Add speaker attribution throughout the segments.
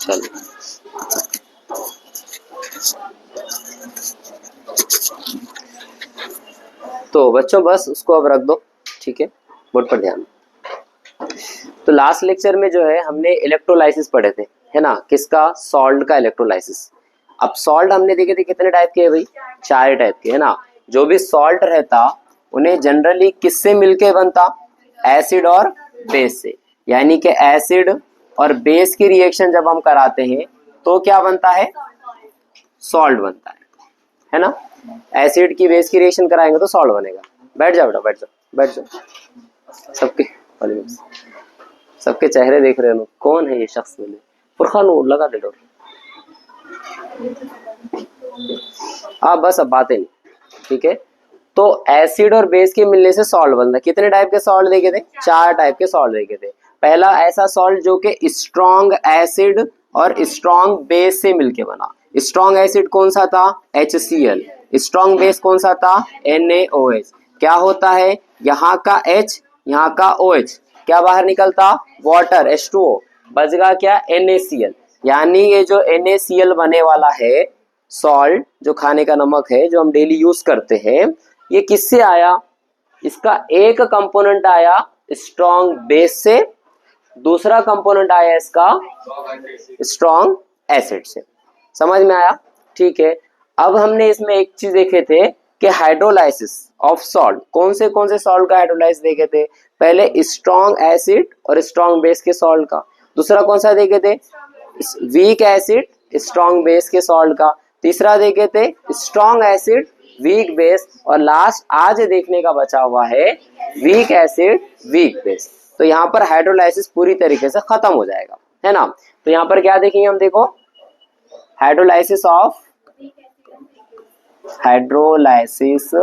Speaker 1: चलो तो बच्चों बस उसको अब रख दो, ठीक है, बोर्ड पर ध्यान। तो लास्ट लेक्चर में जो है हमने इलेक्ट्रोलाइसिस पढ़े थे, है ना, किसका, सॉल्ट का इलेक्ट्रोलाइसिस। अब सॉल्ट हमने देखे थे कितने टाइप के है भाई, 4 टाइप के, है ना। जो भी सॉल्ट रहता उन्हें जनरली किससे मिलके बनता, एसिड और बेस से, यानी कि एसिड और बेस की रिएक्शन जब हम कराते हैं तो क्या बनता है, सॉल्ट बनता है ना। एसिड की बेस की रिएक्शन कराएंगे तो सॉल्ट बनेगा। बैठ जाओ बेटा, बैठ जाओ, बैठ जाओ। सबके चेहरे देख रहे हो, कौन है ये शख्स, मैंने फुरखान लगा दे डोर। बस अब बातें नहीं, ठीक है। तो एसिड और बेस के मिलने से सॉल्ट बनता है। कितने टाइप के सॉल्ट देखे थे, 4 टाइप के सॉल्ट देखे थे। पहला ऐसा सॉल्ट जो कि स्ट्रॉन्ग एसिड और स्ट्रॉन्ग बेस से मिलके बना। स्ट्रॉन्ग एसिड कौन सा था, HCl। स्ट्रॉन्ग बेस कौन सा था, NaOH। क्या होता है, यहाँ का H यहाँ का OH, क्या बाहर निकलता, वाटर H2O, बचगा क्या, NaCl। यानी ये जो NaCl बने वाला है सॉल्ट, जो खाने का नमक है जो हम डेली यूज करते हैं, ये किससे आया, इसका एक कंपोनेंट आया स्ट्रॉन्ग बेस से, दूसरा कंपोनेंट आया इसका स्ट्रॉन्ग एसिड से। समझ में आया, ठीक है। अब हमने इसमें एक चीज देखे थे कि हाइड्रोलाइसिस ऑफ सॉल्ट, कौन से सॉल्ट का हाइड्रोलाइसिस देखे थे, पहले स्ट्रॉन्ग एसिड और स्ट्रॉन्ग बेस के सॉल्ट का, दूसरा कौन सा देखे थे, वीक एसिड स्ट्रॉन्ग बेस के सॉल्ट का, तीसरा देखे थे स्ट्रॉन्ग एसिड वीक बेस, और लास्ट आज देखने का बचा हुआ है वीक एसिड वीक बेस। तो यहाँ पर हाइड्रोलाइसिस पूरी तरीके से खत्म हो जाएगा, है ना। तो यहाँ पर क्या देखेंगे हम, देखो hydrolysis of weak, hydrolysis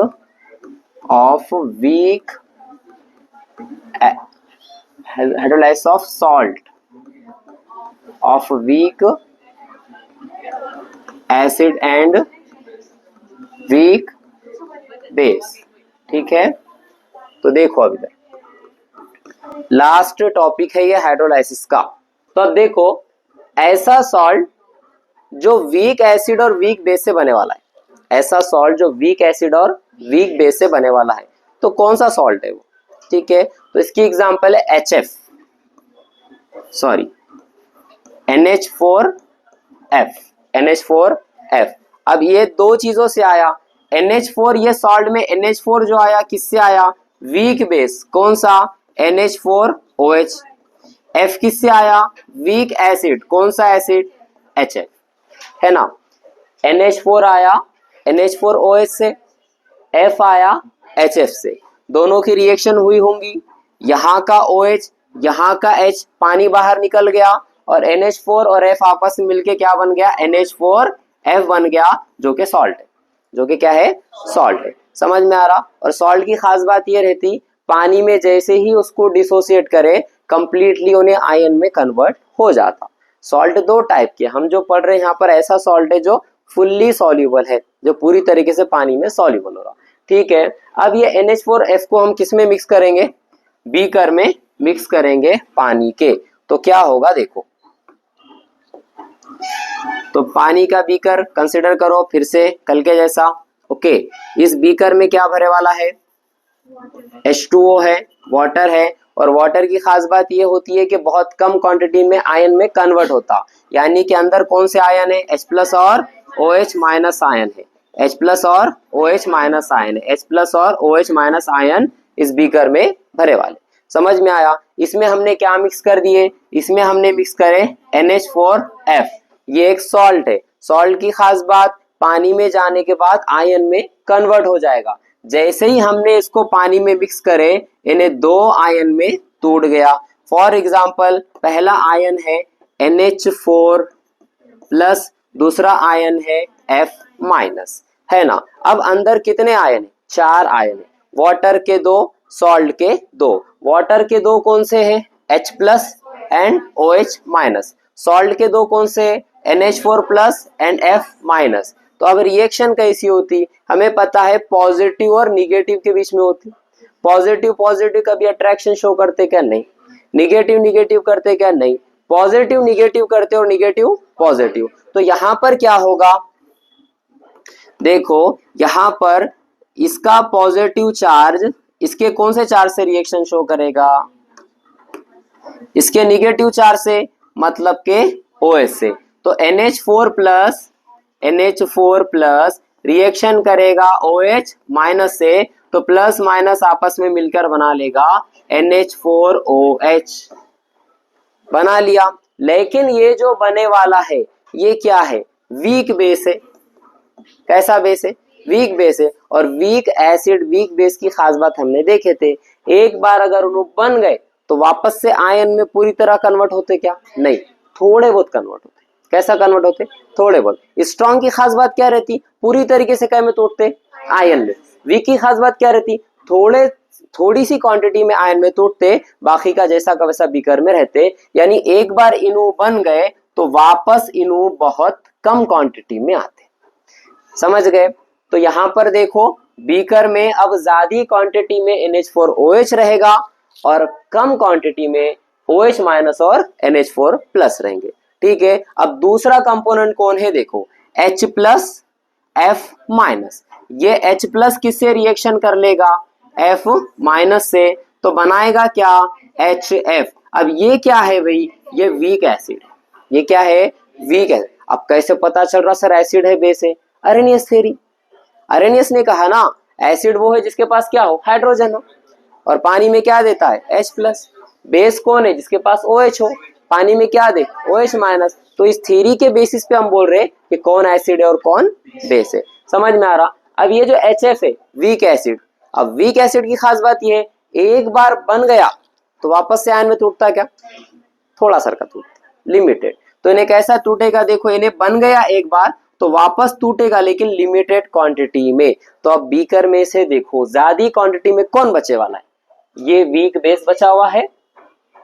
Speaker 1: of salt of weak acid and weak base, ठीक है। तो देखो अभी तक लास्ट टॉपिक है ये हाइड्रोलाइसिस का। तो अब देखो ऐसा सॉल्ट जो वीक एसिड और वीक बेस से बने वाला है, ऐसा सॉल्ट जो वीक एसिड और वीक बेस से बने वाला है, तो कौन सा सॉल्ट है वो, ठीक है। तो इसकी एग्जांपल है NH4F। अब ये दो चीजों से आया, NH4, ये सॉल्ट में NH4 जो आया किससे आया, वीक बेस, कौन सा, NH4OH। F किससे आया, वीक एसिड, कौन सा एसिड, HF, है ना। NH4 आया NH4OH से, F आया HF से, दोनों की रिएक्शन हुई होंगी, यहाँ का OH यहाँ का H, पानी बाहर निकल गया और NH4 और F आपस में मिलके क्या बन गया, NH4F बन गया, जो कि सॉल्ट है, जो कि क्या है, सॉल्ट है। समझ में आ रहा। और सॉल्ट की खास बात ये रहती, पानी में जैसे ही उसको डिसोसिएट करे कंप्लीटली उन्हें आयन में कन्वर्ट हो जाता। सॉल्ट 2 टाइप के हम जो पढ़ रहे हैं यहाँ पर, ऐसा सॉल्ट है जो फुल्ली सॉल्यूबल है, जो पूरी तरीके से पानी में सॉल्यूबल हो रहा, ठीक है। अब ये NH4F को हम किस में मिक्स करेंगे, बीकर में मिक्स करेंगे पानी के, तो क्या होगा देखो। तो पानी का बीकर कंसिडर करो फिर से कल के जैसा, ओके। इस बीकर में क्या भरे वाला है, H2O है, वाटर है, और वाटर की खास बात ये होती है कि बहुत कम क्वांटिटी में आयन में कन्वर्ट होता, यानी कि अंदर कौन से आयन है, H+ और OH- आयन है, H+ और OH- आयन है, H+ और OH- आयन इस बीकर में भरे वाले। समझ में आया। इसमें हमने क्या मिक्स कर दिए, इसमें हमने मिक्स करे NH4F, ये एक सॉल्ट है। सॉल्ट की खास बात, पानी में जाने के बाद आयन में कन्वर्ट हो जाएगा। जैसे ही हमने इसको पानी में मिक्स करे, इन्हें 2 आयन में टूट गया। फॉर एग्जाम्पल, पहला आयन है NH4 प्लस, दूसरा आयन है F-, है ना। अब अंदर कितने आयन है, 4 आयन है, वाटर के 2, सॉल्ट के 2। वाटर के 2 कौन से हैं, H+ एंड OH-। सॉल्ट के 2 कौन से, NH4+ एंड F-। तो अब रिएक्शन कैसी होती, हमें पता है पॉजिटिव और निगेटिव के बीच में होती। पॉजिटिव पॉजिटिव कभी अट्रैक्शन शो करते क्या, नहीं। निगेटिव निगेटिव करते क्या, नहीं। पॉजिटिव निगेटिव करते हो, निगेटिव पॉजिटिव, तो यहां पर क्या होगा, देखो यहां पर इसका पॉजिटिव चार्ज इसके कौन से चार्ज से रिएक्शन शो करेगा, इसके निगेटिव चार्ज से, मतलब के OH से। तो NH4 प्लस रिएक्शन करेगा OH माइनस से, तो प्लस माइनस आपस में मिलकर बना लेगा NH4OH, बना लिया। लेकिन ये जो बने वाला है ये क्या है, वीक बेस है। कैसा बेस है, वीक बेस है। और वीक एसिड वीक बेस की खास बात हमने देखे थे, एक बार अगर उन्होंने बन गए तो वापस से आयन में पूरी तरह कन्वर्ट होते क्या, नहीं, थोड़े बहुत कन्वर्ट होते। कैसा कन्वर्ट होते, थोड़े बहुत। स्ट्रॉन्ग की खास बात क्या रहती, पूरी तरीके से क्या में तोड़ते, आयन में। वीक की खास बात क्या रहती, थोड़ी सी क्वांटिटी में आयन में तोड़ते, बाकी का जैसा का वैसा बीकर में रहते। यानी एक बार इनु बन गए तो वापस इनु बहुत कम क्वांटिटी में आते। समझ गए। तो यहां पर देखो बीकर में अब ज्यादा क्वांटिटी में NH4OH रहेगा और कम क्वांटिटी में OH माइनस और NH4 प्लस रहेंगे। ठीक है। अब दूसरा कंपोनेंट कौन है, देखो H प्लस F माइनस। ये H प्लस किससे रिएक्शन कर लेगा, F माइनस से, तो बनाएगा क्या, HF। अब ये क्या है भाई, ये वीक एसिड है। ये क्या है, वीक एसिड। अब कैसे पता चल रहा सर एसिड है बेस है, अरेनियस थ्योरी। अरेनियस ने कहा ना एसिड वो है जिसके पास क्या हो, हाइड्रोजन हो, और पानी में क्या देता है, H प्लस। बेस कौन है, जिसके पास OH हो, पानी में क्या दे, OH माइनस। तो इस थ्योरी के बेसिस पे हम बोल रहे हैं कि कौन एसिड है और कौन बेस है। समझ में आ रहा। अब ये जो HF है वीक एसिड, अब वीक एसिड की खास बात ये है एक बार बन गया तो वापस से आयन में टूटता क्या, थोड़ा सा का टूटता, लिमिटेड। तो इन्हें कैसा टूटेगा, देखो इन्हें बन गया एक बार तो वापस टूटेगा लेकिन लिमिटेड क्वांटिटी में। तो अब बीकर में से देखो ज्यादा क्वांटिटी में कौन बचे वाला है, ये वीक बेस बचा हुआ है,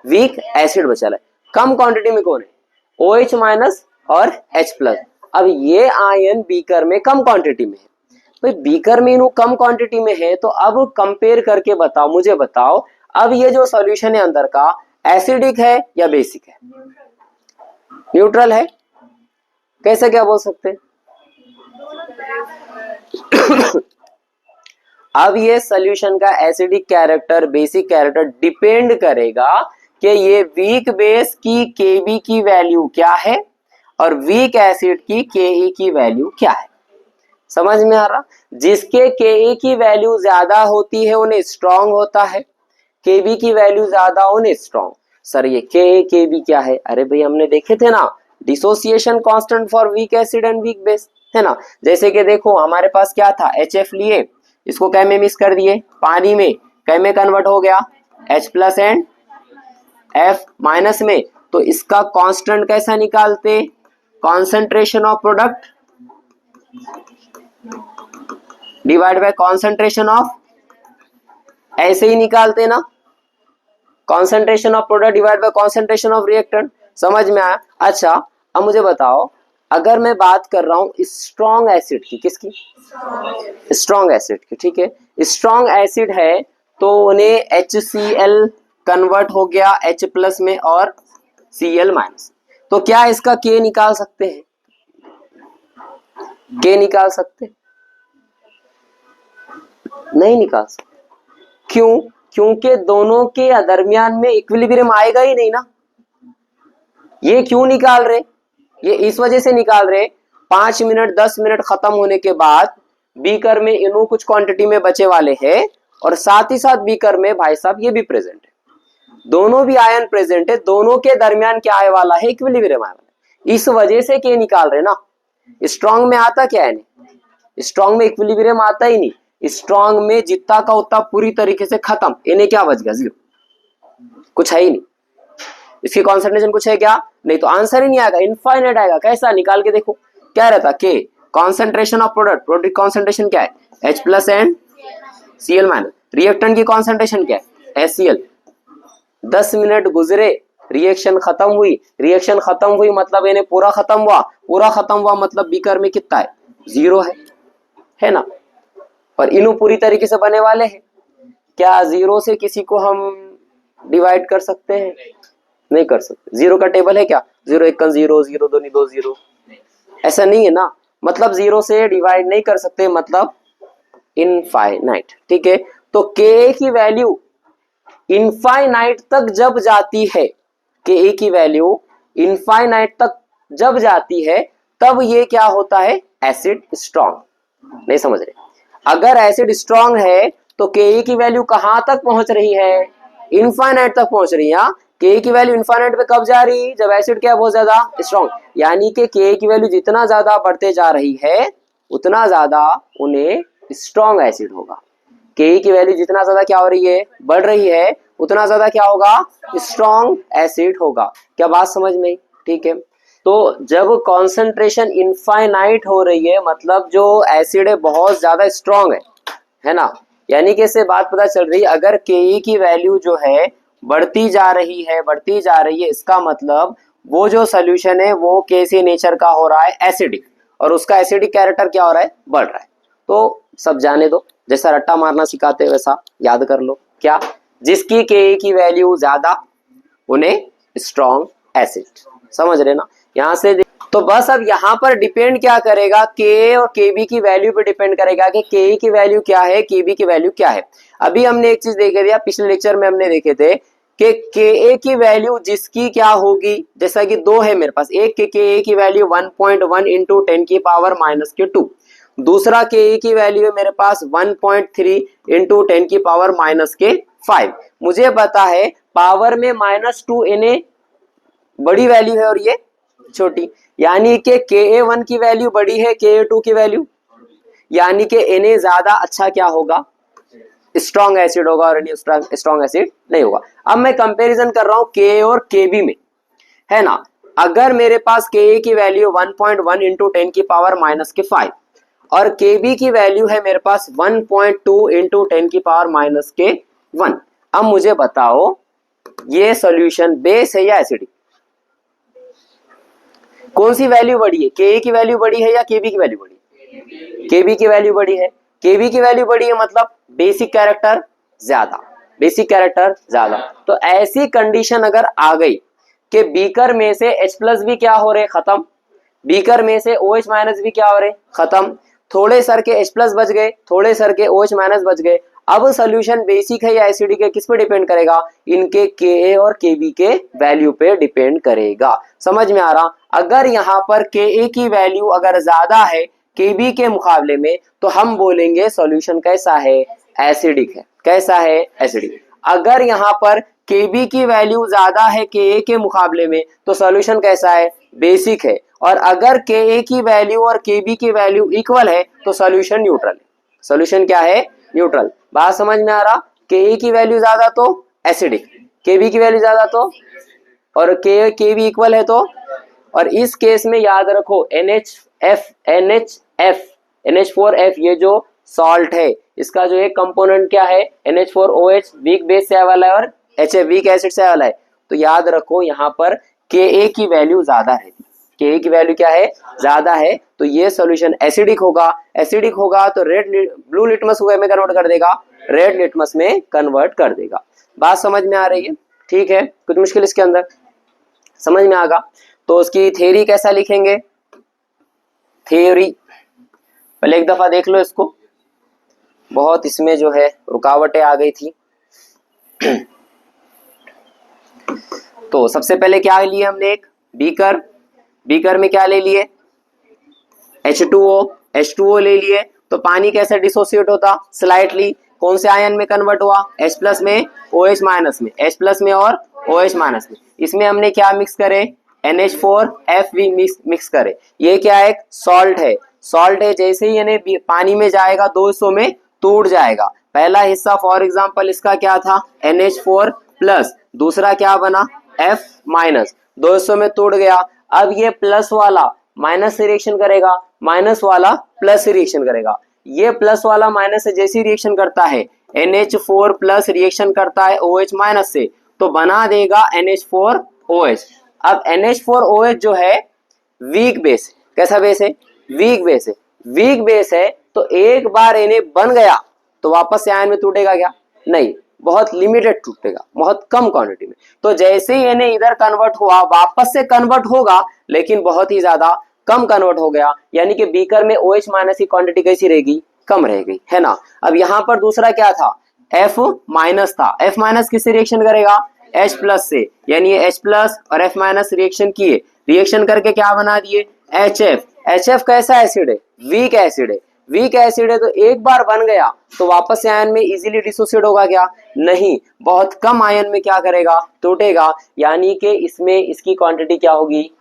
Speaker 1: वीक एसिड बचा है। कम क्वांटिटी में कौन है, OH माइनस और H प्लस। अब ये आयन बीकर में कम क्वांटिटी में है, भाई बीकर में इन्हों कम क्वांटिटी में है, तो अब कंपेयर करके बताओ, मुझे बताओ अब ये जो सॉल्यूशन है अंदर का एसिडिक है या बेसिक है, न्यूट्रल है, कैसे क्या बोल सकते हैं। अब ये सॉल्यूशन का acidic character basic character depend करेगा कि ये वीक बेस की Kb की वैल्यू क्या है और वीक एसिड की Ka की वैल्यू क्या है। समझ में आ रहा। जिसके Ka की वैल्यू ज्यादा होती है उन्हें स्ट्रॉन्ग होता है, Kb की वैल्यू ज्यादा उन्हें स्ट्रॉन्ग। सर ये Ka Kb क्या है, अरे भाई हमने देखे थे ना dissociation constant for week acid and weak base, है ना। जैसे कि देखो हमारे पास क्या था, HF लिए, इसको कै में मिक्स कर दिए, पानी में, कै में कन्वर्ट हो गया, H plus and F minus में। तो इसका कांस्टेंट कैसा निकालते, concentration of product divide by concentration of, ऐसे ही निकालते ना, concentration of product divide by concentration of reactant. समझ में आया। अच्छा अब मुझे बताओ अगर मैं बात कर रहा हूं स्ट्रॉन्ग एसिड की, किसकी, स्ट्रॉन्ग एसिड की, ठीक है। स्ट्रॉन्ग एसिड है तो उन्हें HCl कन्वर्ट हो गया H प्लस में और Cl माइनस। तो क्या इसका K निकाल सकते हैं, K निकाल सकते, नहीं निकाल सकते। क्यों, क्योंकि दोनों के दरमियान में इक्विलिब्रियम आएगा ही नहीं ना। ये क्यों निकाल रहे, ये इस वजह से निकाल रहे 5 मिनट 10 मिनट खत्म होने के बाद बीकर में इन्हों कुछ क्वांटिटी में बचे वाले हैं और साथ ही साथ बीकर में भाई साहब ये भी प्रेजेंट है, दोनों भी आयन प्रेजेंट है, दोनों के दरमियान क्या आए वाला है, इक्विलिब्रियम आए वाला है। इस वजह से क्या निकाल रहे ना। स्ट्रॉन्ग में आता क्या है, स्ट्रॉन्ग में इक्विलिब्रियम आता ही नहीं, स्ट्रॉन्ग में जितना का उतना पूरी तरीके से खत्म, इन्हें क्या बच गया, जीरो, कुछ है ही नहीं। इसकी कॉन्सेंट्रेशन कुछ है क्या, नहीं, तो आंसर ही नहीं आएगा, इनफाइनाइट आएगा। कैसा, निकाल के देखो क्या रहता, के कॉन्सेंट्रेशन ऑफ प्रोडक्ट कॉन्सेंट्रेशन क्या है, H plus and Cl minus. Reactant की कॉन्सेंट्रेशन क्या है, HCl। 10 मिनट गुजरे, रिएक्शन खत्म हुई, रिएक्शन खत्म हुई मतलब इन्हें पूरा खत्म हुआ, पूरा खत्म हुआ मतलब बीकर में कितना है, 0 है ना। और इन्हों पूरी तरीके से बने वाले हैं, क्या 0 से किसी को हम डिवाइड कर सकते हैं, नहीं कर सकते। जीरो का टेबल है क्या, जीरो एक जीरो, जीरो दो दो जीरो, ऐसा नहीं है ना, मतलब जीरो से डिवाइड नहीं कर सकते, मतलब इनफाइनाइट। ठीक है, तो के की वैल्यू इनफाइनाइट तक जब जाती है, के की वैल्यू इनफाइनाइट तक जब जाती है, तब ये क्या होता है, एसिड स्ट्रॉन्ग। नहीं समझ रहे, अगर एसिड स्ट्रॉन्ग है तो के की वैल्यू कहां तक पहुंच रही है, इनफाइनाइट तक पहुंच रही है। के की वैल्यू इनफाइनाइट पे कब जा रही है, जब एसिड क्या बहुत ज्यादा स्ट्रॉन्ग, यानी कि के की वैल्यू जितना ज्यादा बढ़ते जा रही है उतना ज्यादा उन्हें स्ट्रॉन्ग एसिड होगा। के की वैल्यू जितना ज्यादा क्या हो रही है, बढ़ रही है, उतना ज्यादा क्या होगा, स्ट्रॉन्ग एसिड होगा। क्या बात समझ में? ठीक है, तो जब कॉन्सेंट्रेशन इनफाइनाइट हो रही है मतलब जो एसिड है बहुत ज्यादा स्ट्रॉन्ग है ना, यानी कि इससे बात पता चल रही है अगर के की वैल्यू जो है बढ़ती जा रही है, बढ़ती जा रही है, इसका मतलब वो जो सोल्यूशन है वो कैसे नेचर का हो रहा है, एसिडिक, और उसका एसिडिक कैरेक्टर क्या हो रहा है, बढ़ रहा है। तो सब जाने दो, जैसा रट्टा मारना सिखाते वैसा याद कर लो, क्या, जिसकी के की वैल्यू ज्यादा उन्हें स्ट्रॉन्ग एसिड, समझ रहे ना। यहां से तो बस अब यहाँ पर डिपेंड क्या करेगा, के और केबी की वैल्यू पे डिपेंड करेगा कि के की वैल्यू क्या है, केबी की वैल्यू क्या है। अभी हमने एक चीज देखे थे, पिछले लेक्चर में हमने देखे थे कि के की वैल्यू जिसकी क्या होगी, जैसा कि दो है मेरे पास, एक के की वैल्यू 1.1 इंटू 10 की पावर माइनस के 2, दूसरा के की वैल्यू है मेरे पास 1.3 इंटू 10 की पावर माइनस के 5। मुझे पता है पावर में -2 इन्हें बड़ी वैल्यू है और ये छोटी, यानी कि Ka1 की वैल्यू बड़ी है Ka2 की वैल्यू, यानी कि Na ज्यादा अच्छा क्या होगा, स्ट्रॉन्ग एसिड होगा, और स्ट्रॉन्ग एसिड नहीं होगा। अब मैं कंपैरिजन कर रहा हूं Ka और Kb में, है ना। अगर मेरे पास Ka की वैल्यू 1.1 इंटू 10 की पावर माइनस के 5 और Kb की वैल्यू है मेरे पास 1.2 इंटू 10 की पावर माइनस के 1, अब मुझे बताओ ये सॉल्यूशन बेस है या एसिडिक, कौन सी वैल्यू बड़ी है, के की वैल्यू बड़ी है या केबी की वैल्यू बड़ी है, केबी की वैल्यू बड़ी है। केबी की वैल्यू बड़ी है मतलब बेसिक कैरेक्टर ज्यादा, बेसिक कैरेक्टर ज्यादा। तो ऐसी कंडीशन अगर आ गई कि बीकर में से H प्लस भी क्या हो रहे, खत्म, बीकर में से OH माइनस भी क्या हो रहे, खत्म, थोड़े सर के H प्लस बच गए, थोड़े सर के OH माइनस बच गए। अब सोल्यूशन बेसिक है या एसिडिक है, किस पे डिपेंड करेगा, इनके Ka और Kb के वैल्यू पे डिपेंड करेगा। समझ में आ रहा, अगर यहाँ पर Ka की वैल्यू अगर ज्यादा है Kb के मुकाबले में तो हम बोलेंगे सॉल्यूशन कैसा है, एसिडिक है। कैसा है, एसिडिक। अगर यहाँ पर Kb की वैल्यू ज्यादा है Ka के मुकाबले में तो सॉल्यूशन कैसा है, बेसिक है। और अगर Ka की वैल्यू और Kb की वैल्यू इक्वल है तो सॉल्यूशन न्यूट्रल है। सॉल्यूशन क्या है, न्यूट्रल। बात समझ में आ रहा, Ka की वैल्यू ज्यादा तो एसिडिक, Kb की वैल्यू ज्यादा तो, और Kb इक्वल है तो, और इस केस में याद रखो NH4F ये जो सॉल्ट है इसका जो एक कंपोनेंट क्या है, NH4OH वीक बेस से आने वाला है और HF वीक एसिड से आने वाला है। तो याद रखो यहाँ पर Ka की वैल्यू ज्यादा है, Ka की वैल्यू क्या है, ज्यादा है, तो ये सॉल्यूशन एसिडिक होगा। एसिडिक होगा तो ब्लू लिटमस में कन्वर्ट कर देगा, रेड लिटमस में कन्वर्ट कर देगा। बात समझ में आ रही है, ठीक है, कुछ मुश्किल इसके अंदर समझ में आगा। तो उसकी थ्योरी कैसा लिखेंगे, थ्योरी पहले एक दफा देख लो इसको, बहुत इसमें जो है रुकावटें आ गई थी। तो सबसे पहले क्या लिए हमने, एक बीकर, बीकर में क्या ले लिए, H2O ले लिए। तो पानी कैसे डिसोसिएट होता, स्लाइटली, कौन से आयन में कन्वर्ट हुआ, H प्लस में OH माइनस में, H प्लस में और OH माइनस में। इसमें हमने क्या मिक्स करे, NH4F भी मिक्स करे। ये क्या है, एक सॉल्ट है, सॉल्ट है, जैसे ही यानी पानी में जाएगा 2 हिस्सों में टूट जाएगा। पहला हिस्सा फॉर एग्जांपल इसका क्या था, NH4 प्लस, दूसरा क्या बना F माइनस, 2 हिस्सों में टूट गया। अब ये प्लस वाला माइनस से रिएक्शन करेगा, माइनस वाला प्लस से रिएक्शन करेगा। ये प्लस वाला माइनस से जैसी रिएक्शन करता है, NH4 प्लस रिएक्शन करता है OH माइनस से, तो बना देगा NH4OH। अब NH4OH जो है वीक बेस, कैसा बेस है, वीक बेस है, वीक बेस है, तो एक बार इन्हें बन गया तो वापस से आयन में टूटेगा क्या, नहीं, बहुत लिमिटेड टूटेगा, बहुत कम क्वांटिटी में। तो जैसे ही Na इधर कन्वर्ट हुआ वापस से कन्वर्ट होगा, लेकिन बहुत ही ज्यादा कम कन्वर्ट हो गया, यानी कि बीकर में OH माइनस की क्वांटिटी कैसी रहेगी, कम रहेगी, है ना। अब यहाँ पर दूसरा क्या था, F माइनस था, F माइनस किससे रिएक्शन करेगा, H प्लस से, यानी ये H प्लस और F माइनस रिएक्शन किए, रिएक्शन करके क्या बना दिए, HF। HF कैसा एसिड है, वीक एसिड है, वीक एसिड है, तो एक बार बन गया तो वापस से आयन में इजीली डिसोसिएट होगा क्या, नहीं, बहुत कम आयन में क्या करेगा, टूटेगा, यानी कि इसमें इसकी क्वांटिटी क्या होगी,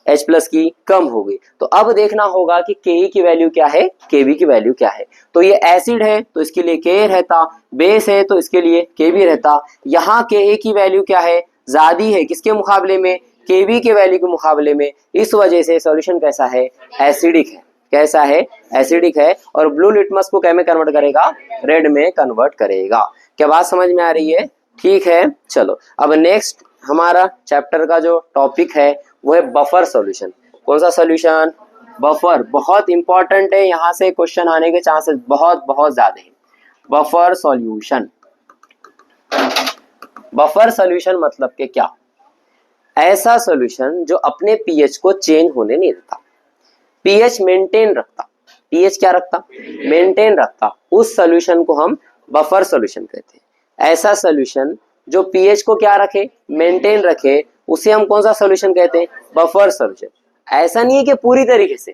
Speaker 1: H प्लस की कम होगी। तो अब देखना होगा कि Ke की वैल्यू क्या है, Kb की वैल्यू क्या है। तो ये एसिड है तो इसके लिए Ka रहता, बेस है तो इसके लिए Kb रहता। यहाँ Ka की वैल्यू क्या है, ज्यादा है किसके मुकाबले में, Kb के वैल्यू के मुकाबले में, इस वजह से सॉल्यूशन कैसा है, एसिडिक है, कैसा है, एसिडिक है। और ब्लू लिटमस को क्या में कन्वर्ट करेगा, रेड में कन्वर्ट करेगा। क्या बात समझ में आ रही है, ठीक है। चलो अब नेक्स्ट हमारा चैप्टर का जो टॉपिक है वो है बफर सॉल्यूशन। कौन सा सॉल्यूशन, बफर, बहुत इंपॉर्टेंट है, यहाँ से क्वेश्चन आने के चांसेस बहुत बहुत ज्यादा है। बफर सॉल्यूशन, बफर सॉल्यूशन मतलब के क्या, ऐसा सॉल्यूशन जो अपने पीएच को चेंज होने नहीं देता, पीएच मेंटेन रखता, पीएच क्या रखता, मेंटेन रखता, उस सॉल्यूशन को हम बफर सॉल्यूशन कहते हैं। ऐसा सॉल्यूशन जो पीएच को क्या रखे, मेंटेन रखे, उसे हम कौन सा सॉल्यूशन कहते हैं, बफर सॉल्यूशन। ऐसा नहीं है कि पूरी तरीके से,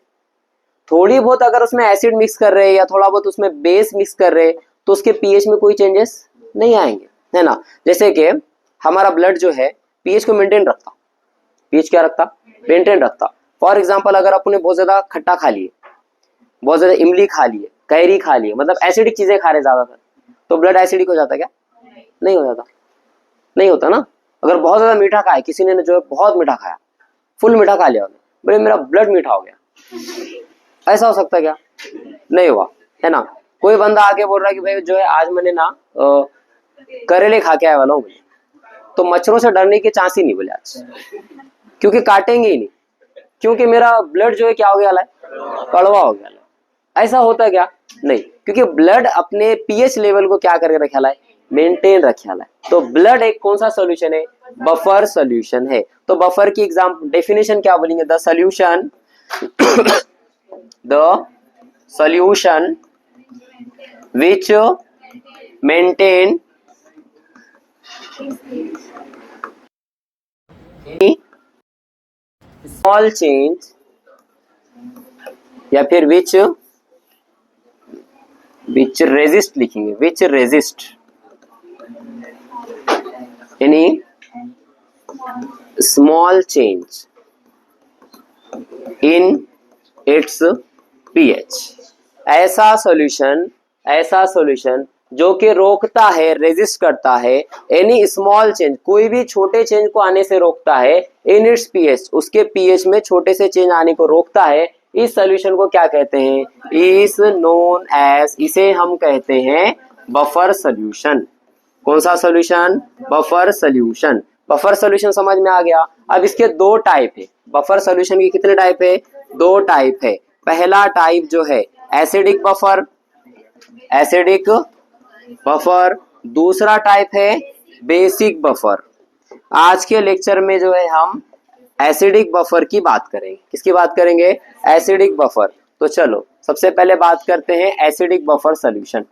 Speaker 1: थोड़ी बहुत अगर उसमें एसिड मिक्स कर रहे हैं या थोड़ा बहुत उसमें बेस मिक्स कर रहे हैं तो उसके पीएच में कोई चेंजेस नहीं आएंगे, है ना। जैसे कि हमारा ब्लड जो है पीएच को मेंटेन रखता, पीएच क्या रखता, मेंटेन रखता। फॉर एग्जाम्पल अगर आपने बहुत ज्यादा खट्टा खा लिए, बहुत ज्यादा इमली खा लिए, कैरी खा लिए, मतलब एसिडिक चीजें खा रहे ज्यादातर, तो ब्लड एसिडिक हो जाता क्या, नहीं हो जाता, नहीं होता ना। अगर बहुत ज्यादा मीठा खाए, किसी ने जो है बहुत मीठा खाया, फुल मीठा खा लिया, बोले मेरा ब्लड मीठा हो गया, ऐसा हो सकता है क्या, नहीं हुआ, है ना। कोई बंदा आके बोल रहा है कि भाई जो है आज मैंने ना करेले खा के आया वाला हूँ, तो मच्छरों से डरने के चांस ही नहीं बोले आज, क्योंकि काटेंगे ही नहीं, क्योंकि मेरा ब्लड जो है क्या हो गया है, कड़वा हो गया है। ऐसा होता है क्या, नहीं, क्योंकि ब्लड अपने पीएच लेवल को क्या करके रखा है, मेंटेन रखा है। तो ब्लड एक कौन सा सॉल्यूशन है, बफर सॉल्यूशन है। तो बफर की एग्जाम डेफिनेशन क्या बोलेंगे, the solution the solution which maintain small change, या फिर विच रेजिस्ट लिखेंगे, विच resist any small change in its pH. ऐसा सॉल्यूशन जो कि रोकता है, रेजिस्ट करता है एनी स्मॉल चेंज, कोई भी छोटे चेंज को आने से रोकता है, इन इट्स पीएच, उसके पीएच में छोटे से चेंज आने को रोकता है, इस सॉल्यूशन को क्या कहते हैं, इज नोन एज, इसे हम कहते हैं बफर सॉल्यूशन। कौन सा solution, buffer solution. Buffer solution समझ में आ गया। अब इसके दो टाइप है, बफर सॉल्यूशन के कितने टाइप है, दो टाइप है। पहला टाइप जो है एसिडिक बफर, एसिडिक बफर, दूसरा टाइप है बेसिक बफर। आज के लेक्चर में जो है हम एसिडिक बफर की बात करेंगे। किसकी बात करेंगे, एसिडिक बफर। तो चलो सबसे पहले बात करते हैं एसिडिक बफर सॉल्यूशन।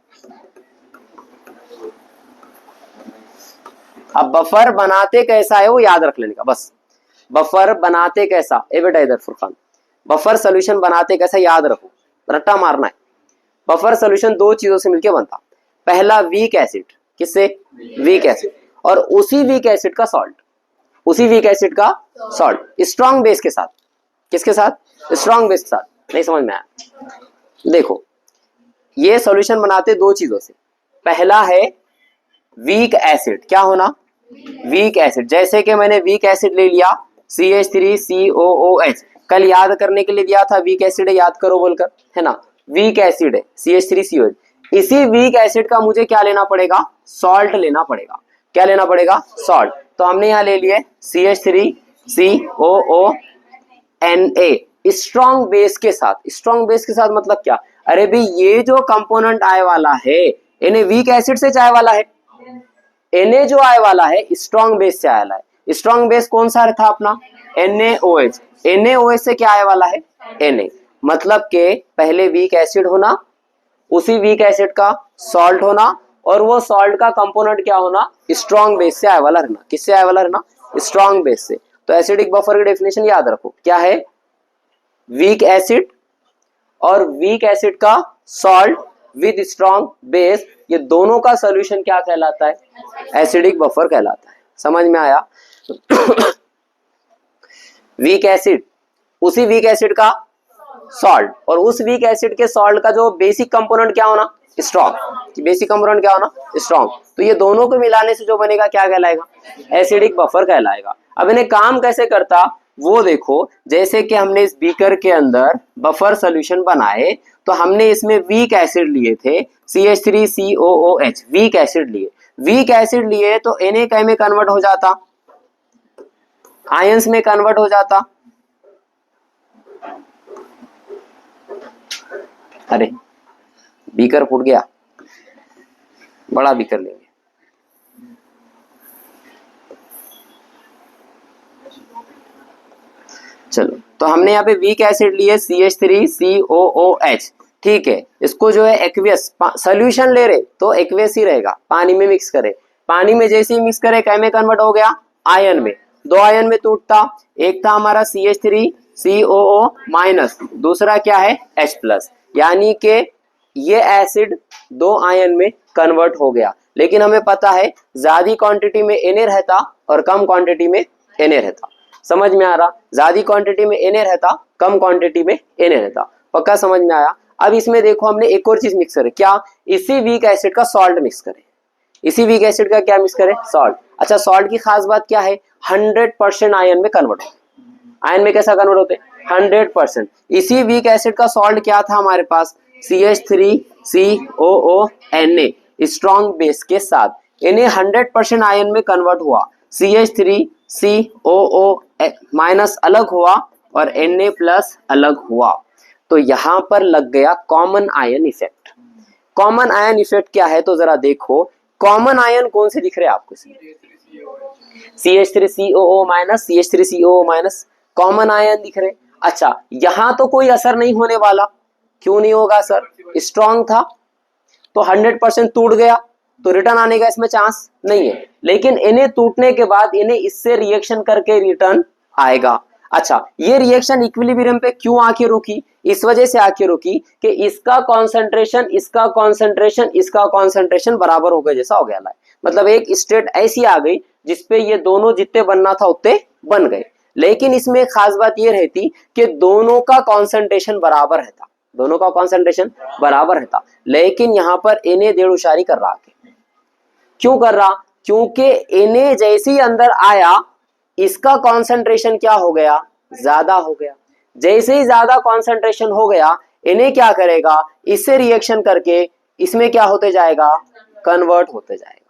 Speaker 1: अब बफर बनाते कैसा है वो याद रख लेने का बस, बफर बनाते कैसा, ए बेटा इधर फुरकान, बफर सॉल्यूशन बनाते कैसा याद रखो, रट्टा मारना है। बफर सॉल्यूशन दो चीजों से मिलकर बनता, पहला वीक एसिड, किससे, वीक एसिड, और उसी वीक एसिड का सॉल्ट, उसी वीक एसिड का सॉल्ट स्ट्रॉन्ग बेस के साथ। किसके साथ, स्ट्रॉन्ग बेस के साथ। नहीं समझ में आया, देखो ये सॉल्यूशन बनाते दो चीजों से, पहला है वीक एसिड, क्या होना, वीक एसिड। जैसे कि मैंने वीक एसिड ले लिया CH3COOH, कल याद करने के लिए दिया था वीक एसिड है, याद करो बोलकर, है ना, वीक एसिड है CH3COH। इसी वीक एसिड का मुझे क्या लेना पड़ेगा, सॉल्ट लेना पड़ेगा। क्या लेना पड़ेगा, सॉल्ट। तो हमने यहाँ ले लिए CH3COONA स्ट्रॉन्ग बेस के साथ। स्ट्रॉन्ग बेस के साथ मतलब क्या, अरे भाई ये जो कंपोनेंट आए वाला है इन्हें वीक एसिड से चाय वाला है, Na जो आए वाला है स्ट्रॉन्ग बेस से आए वाला है। स्ट्रॉन्ग बेस कौन सा था अपना NaOH। NaOH से क्या आए वाला है Na, मतलब के पहले वीक एसिड होना, उसी वीक एसिड का सॉल्ट होना, और वो सॉल्ट का कंपोनेंट क्या होना स्ट्रॉन्ग बेस से आए वाला रहना। किससे आए वाला रहना स्ट्रॉन्ग बेस से। तो एसिडिक बफर की डेफिनेशन याद रखो क्या है, वीक एसिड और वीक एसिड का सॉल्ट विद स्ट्रॉन्ग बेस, ये दोनों का सॉल्यूशन क्या कहलाता है एसिडिक बफर कहलाता है। समझ में आया? वीक एसिड, उसी वीक एसिड का सॉल्ट, और उस वीक एसिड के सॉल्ट का जो बेसिक कंपोनेंट क्या होना स्ट्रॉन्ग। बेसिक कंपोनेंट क्या होना स्ट्रॉन्ग। तो ये दोनों को मिलाने से जो बनेगा क्या कहलाएगा एसिडिक बफर कहलाएगा। अब इन्हें काम कैसे करता वो देखो, जैसे कि हमने इस बीकर के अंदर बफर सॉल्यूशन बनाए, तो हमने इसमें वीक एसिड लिए थे CH3COOH, वीक एसिड लिए। वीक एसिड लिए तो Na क्या में कन्वर्ट हो जाता, आयंस में कन्वर्ट हो जाता। अरे बीकर फूट गया, बड़ा बीकर लेंगे। चलो, तो हमने यहाँ पे वीक एसिड लिए CH3COOH, ठीक है। इसको जो है एक्वियस सोल्यूशन ले रहे तो एक्वियस ही रहेगा, पानी में मिक्स करे। पानी में जैसे ही मिक्स करे क्या में कन्वर्ट हो गया आयन में। दो आयन में टूटता, एक था हमारा CH3COO माइनस, दूसरा क्या है H+, यानी कि ये एसिड दो आयन में कन्वर्ट हो गया। लेकिन हमें पता है ज्यादा क्वांटिटी में Na रहता और कम क्वांटिटी में Na रहता। समझ में आ रहा? ज्यादा क्वांटिटी में Na रहता, कम क्वांटिटी में Na रहता। पक्का समझ में आया? अब इसमें देखो हमने एक और चीज मिक्स करे, क्या इसी वीक एसिड का सॉल्ट मिक्स करे। इसी वीक एसिड का क्या मिक्स करे सॉल्ट। अच्छा, सॉल्ट की खास बात क्या है 100% आयन में कन्वर्ट होते। आयन में कैसा कन्वर्ट होते 100%। इसी वीक एसिड का सॉल्ट क्या था हमारे पास CH3COONA स्ट्रॉन्ग बेस के साथ। इन्हें 100% आयन में कन्वर्ट हुआ, CH3COO माइनस अलग हुआ और Na+ अलग हुआ। तो यहां पर लग गया common ion effect. Common ion effect क्या है तो जरा देखो, कॉमन आयन कौन से दिख रहे हैं आपको CH3COO minus, CH3COO minus common ion दिख रहे। अच्छा, यहां तो कोई असर नहीं होने वाला, क्यों नहीं होगा सर, स्ट्रॉन्ग था तो 100% टूट गया, तो रिटर्न आने का इसमें चांस नहीं है। लेकिन इन्हें टूटने के बाद इन्हें इससे रिएक्शन करके रिटर्न आएगा। अच्छा, ये रिएक्शन इक्विलिब्रियम पे क्यों आके रुकी, इस वजह से आके रुकी कि इसका कॉन्सेंट्रेशन, इसका कॉन्सेंट्रेशन, इसका कॉन्सेंट्रेशन बराबर हो गया जैसा हो गया। मतलब एक स्टेट ऐसी आ गई जिसपे ये दोनों जितने बनना था उतने बन गए। लेकिन इसमें एक खास बात ये रहती कि दोनों का कॉन्सेंट्रेशन बराबर रहता, दोनों का कॉन्सेंट्रेशन बराबर रहता। लेकिन यहाँ पर Na डेढ़ उशारी कर रहा है। क्यों कर रहा? क्योंकि Na जैसे ही अंदर आया इसका कॉन्सेंट्रेशन क्या हो गया ज्यादा हो गया। जैसे ही ज्यादा कॉन्सेंट्रेशन हो गया Na क्या करेगा, इससे रिएक्शन करके इसमें क्या होते जाएगा कन्वर्ट होते जाएगा।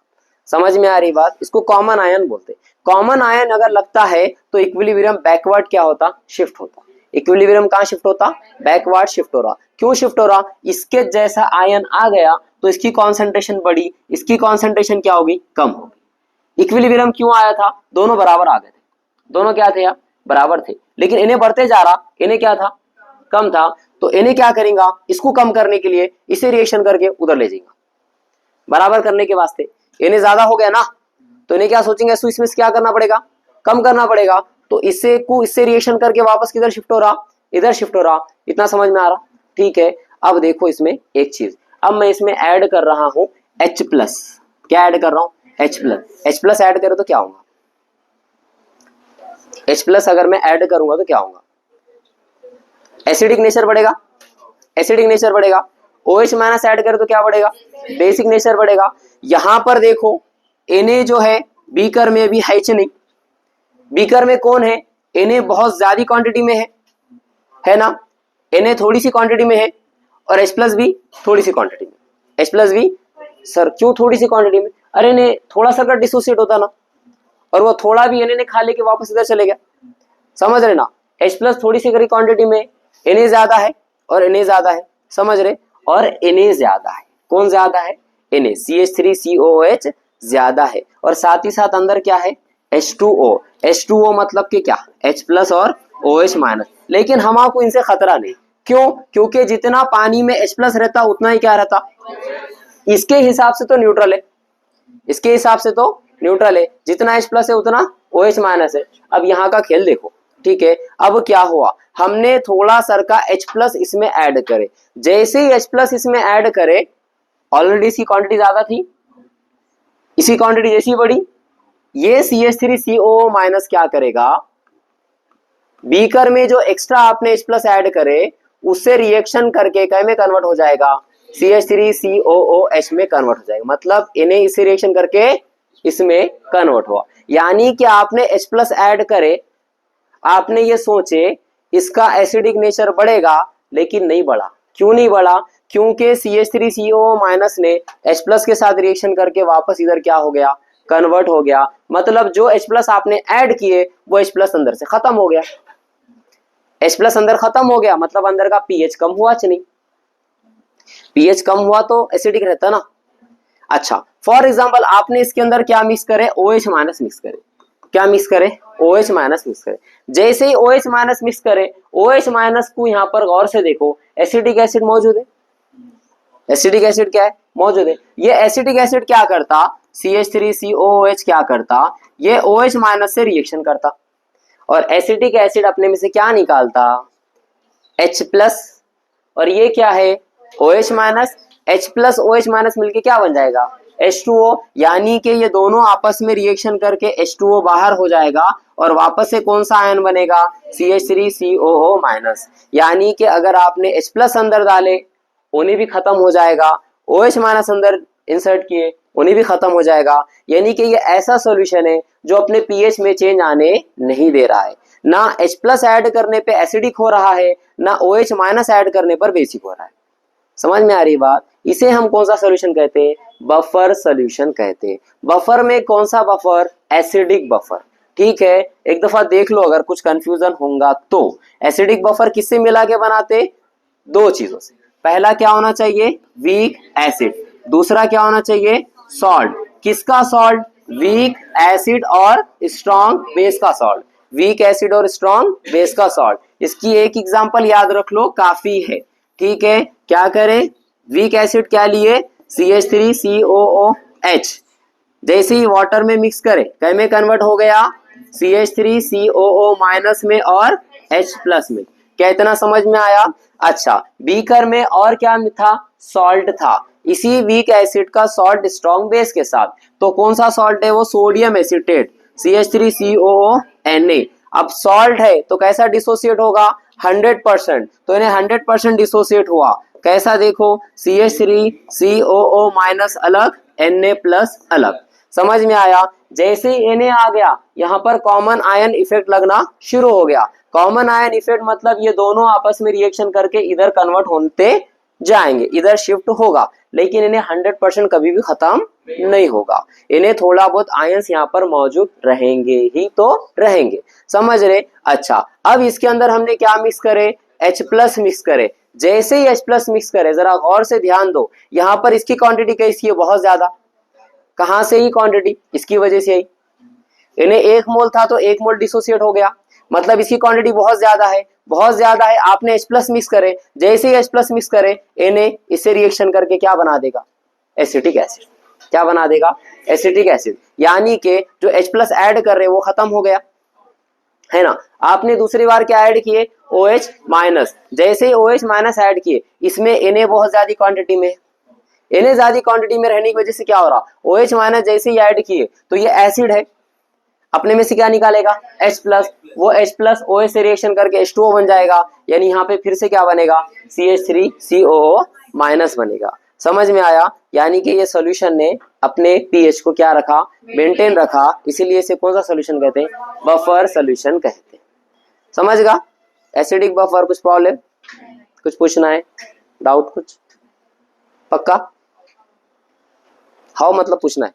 Speaker 1: समझ में आ रही बात? इसको कॉमन आयन बोलते। कॉमन आयन अगर लगता है तो इक्विलिब्रियम बैकवर्ड क्या होता शिफ्ट होता। इक्विलिब्रियम कहाँ शिफ्ट होता बैकवर्ड शिफ्ट हो रहा। क्यों शिफ्ट हो रहा, इसके जैसा आयन आ गया तो इसकी कॉन्सेंट्रेशन बढ़ी, इसकी कॉन्सेंट्रेशन क्या होगी कम होगी। इक्विलिब्रियम क्यों आया था, दोनों बराबर आ गए थे, दोनों क्या थे यार बराबर थे। लेकिन इन्हें बढ़ते जा रहा, इन्हें क्या था कम था, तो इन्हें क्या करेगा इसको कम करने के लिए इसे रिएक्शन करके उधर ले जाएगा बराबर करने के वास्ते। इन्हें ज्यादा हो गया ना तो इन्हें क्या सोचेंगे इसमें क्या करना पड़ेगा कम करना पड़ेगा, तो इससे को इससे रिएक्शन करके वापस किधर शिफ्ट हो रहा इधर शिफ्ट हो रहा। इतना समझ में आ रहा? ठीक है। अब देखो इसमें एक चीज, अब मैं इसमें ऐड कर रहा हूं H+। क्या ऐड कर रहा हूं H+। ऐड करो तो क्या होगा H+ अगर मैं ऐड करूंगा तो क्या होगा एसिडिक नेचर बढ़ेगा, एसिडिक नेचर बढ़ेगा। OH माइनस ऐड करो तो क्या बढ़ेगा बेसिक नेचर बढ़ेगा। यहां पर देखो Na जो है बीकर में भी है नहीं, बीकर में कौन है Na बहुत ज्यादा क्वांटिटी में है ना, Na थोड़ी सी क्वांटिटी में है और H+ भी थोड़ी सी क्वांटिटी में। H+ भी सर क्यों थोड़ी सी क्वांटिटी में, अरे ने थोड़ा सा अगर डिसोसिएट होता ना और वो थोड़ा भी Na ने खा लेके वापस इधर चले गया, समझ रहे ना। H+ थोड़ी सी करी क्वांटिटी में, Na ज्यादा है और Na ज्यादा है, समझ रहे, और Na ज्यादा है, कौन ज्यादा है Na, CH3COOH ज्यादा है, और साथ ही साथ अंदर क्या है H2O। H2O मतलब कि क्या, H प्लस और OH माइनस। लेकिन हमको इनसे खतरा नहीं, क्यों, क्योंकि जितना पानी में H प्लस रहता उतना ही क्या रहता, इसके हिसाब से तो न्यूट्रल है, इसके हिसाब से तो न्यूट्रल है, जितना H प्लस है उतना OH माइनस है। अब यहाँ का खेल देखो, ठीक है। अब क्या हुआ, हमने थोड़ा सर का H प्लस इसमें ऐड करे, जैसे ही H प्लस इसमें ऐड करे, ऑलरेडी इसकी क्वांटिटी ज्यादा थी, इसी क्वांटिटी जैसी बढ़ी, ये CH3COO माइनस क्या करेगा, बीकर में जो एक्स्ट्रा आपने H प्लस ऐड करे उससे रिएक्शन करके क्या में कन्वर्ट हो जाएगा, CH3COOH में कन्वर्ट हो जाएगा। मतलब इन्हें इससे रिएक्शन करके इसमें कन्वर्ट हुआ, यानी कि आपने H प्लस ऐड करे, आपने ये सोचे इसका एसिडिक नेचर बढ़ेगा, लेकिन नहीं बढ़ा। क्यों नहीं बढ़ा, क्योंकि CH3COO माइनस ने H प्लस के साथ रिएक्शन करके वापस इधर क्या हो गया, कन्वर्ट हो गया। मतलब जो H प्लस आपने ऐड किए वो H प्लस अंदर से खत्म हो गया, H प्लस अंदर खत्म हो गया, मतलब अंदर का pH कम हुआ नहीं, pH कम हुआ तो एसिडिक रहता ना। अच्छा, फॉर एग्जाम्पल आपने इसके अंदर क्या मिक्स करे, OH माइनस मिक्स करे, क्या मिक्स करे, OH माइनस मिक्स करे। जैसे ही OH माइनस मिक्स करे, OH माइनस को यहाँ पर गौर से देखो, एसिडिक एसिड मौजूद है, एसिडिक एसिड क्या है, मौजूद है। ये एसिडिक एसिड क्या करता, CH3COOH क्या करता, ये OH माइनस से रिएक्शन करता, और एसिडिक एसिड अपने में से क्या निकालता, H प्लस, और ये क्या है OH minus, H plus OH minus मिलके क्या बन जाएगा, H2O। यानी कि ये दोनों आपस में रिएक्शन करके H2O बाहर हो जाएगा, और वापस से कौन सा आयन बनेगा, CH3COO माइनस। यानी कि अगर आपने H प्लस अंदर डाले उन्हें भी खत्म हो जाएगा, OH माइनस अंदर इंसर्ट किए उन्हें भी खत्म हो जाएगा। यानी कि ये ऐसा सॉल्यूशन है जो अपने pH में चेंज आने नहीं दे रहा है, ना H प्लस ऐड करने पे एसिडिक हो रहा है, ना OH माइनस ऐड करने पर बेसिक हो रहा है। समझ में आ रही बात, इसे हम कौन सा सॉल्यूशन कहते हैं, बफर सॉल्यूशन कहते हैं। बफर में कौन सा बफर, एसिडिक बफर, ठीक है। एक दफा देख लो अगर कुछ कंफ्यूजन होगा तो। एसिडिक बफर किससे मिला के बनाते, दो चीजों से, पहला क्या होना चाहिए, वीक एसिड, दूसरा क्या होना चाहिए, सॉल्ट। किसका सॉल्ट, वीक एसिड और स्ट्रॉन्ग बेस का सॉल्ट, वीक एसिड और स्ट्रॉन्ग बेस का सॉल्ट। इसकी एक एग्जांपल याद रख लो, काफी है, ठीक है। क्या करें, वीक एसिड क्या लिए, CH3COOH, जैसे ही वाटर में मिक्स करे क्या में कन्वर्ट हो गया, CH3COO माइनस में और H प्लस में। क्या इतना समझ में आया। अच्छा, बीकर में और क्या था, सॉल्ट था, इसी वीक एसिड का सॉल्ट स्ट्रॉन्ग बेस के साथ, तो कौन सा सॉल्ट है वो, सोडियम एसीटेट, CH3COONA। अब सॉल्ट है तो कैसा डिसोसिएट होगा, 100%, तो इन्हें 100% डिसोसिएट हुआ, कैसा देखो, CH3COO माइनस अलग, Na प्लस अलग। समझ में आया। जैसे ही Na आ गया, यहाँ पर कॉमन आयन इफेक्ट लगना शुरू हो गया। कॉमन आयन इफेक्ट मतलब ये दोनों आपस में रिएक्शन करके इधर कन्वर्ट होते जाएंगे, इधर शिफ्ट होगा, लेकिन इन्हें 100% कभी भी खत्म नहीं होगा, इन्हें थोड़ा बहुत आयंस यहाँ पर मौजूद रहेंगे ही तो रहेंगे। समझ रहे। अच्छा, अब इसके अंदर हमने क्या मिक्स करे, H प्लस मिक्स करे। जैसे ही H प्लस मिक्स करे, जरा गौर से ध्यान दो, यहाँ पर इसकी क्वांटिटी कैसी है, बहुत ज्यादा। कहां से ही क्वांटिटी, इसकी वजह से ही, इन्हें 1 मोल था तो 1 मोल डिसोसिएट हो गया, मतलब इसकी क्वांटिटी बहुत ज्यादा है, बहुत ज्यादा है। आपने H प्लस मिक्स करे, जैसे ही H प्लस मिक्स करे, इन्हें इससे रिएक्शन करके क्या बना देगा, एसिटिक एसिड। क्या बना देगा, एसिटिक एसिड। यानी कि जो H प्लस ऐड कर रहे वो खत्म हो गया, है ना। आपने दूसरी बार क्या ऐड किए, OH माइनस, जैसे ही OH माइनस ऐड किए, इसमें इन्हें बहुत ज्यादा क्वांटिटी में, इन्हें ज्यादा क्वांटिटी में रहने की वजह से क्या हो रहा, OH माइनस जैसे ही ऐड किए तो ये एसिड है, अपने में से क्या निकालेगा, H प्लस, वो H प्लस OH से रिएक्शन करके H2O बन जाएगा, यानी यहाँ पे फिर से क्या बनेगा, CH3COO माइनस बनेगा। समझ में आया। यानी कि ये सॉल्यूशन ने अपने pH को क्या रखा, मेंटेन रखा, इसीलिए इसे कौन सा सॉल्यूशन कहते हैं, बफर सॉल्यूशन कहते हैं। समझ गा, एसिडिक बफर। कुछ प्रॉब्लम, कुछ पूछना है, डाउट कुछ, पक्का, हाउ मतलब पूछना है।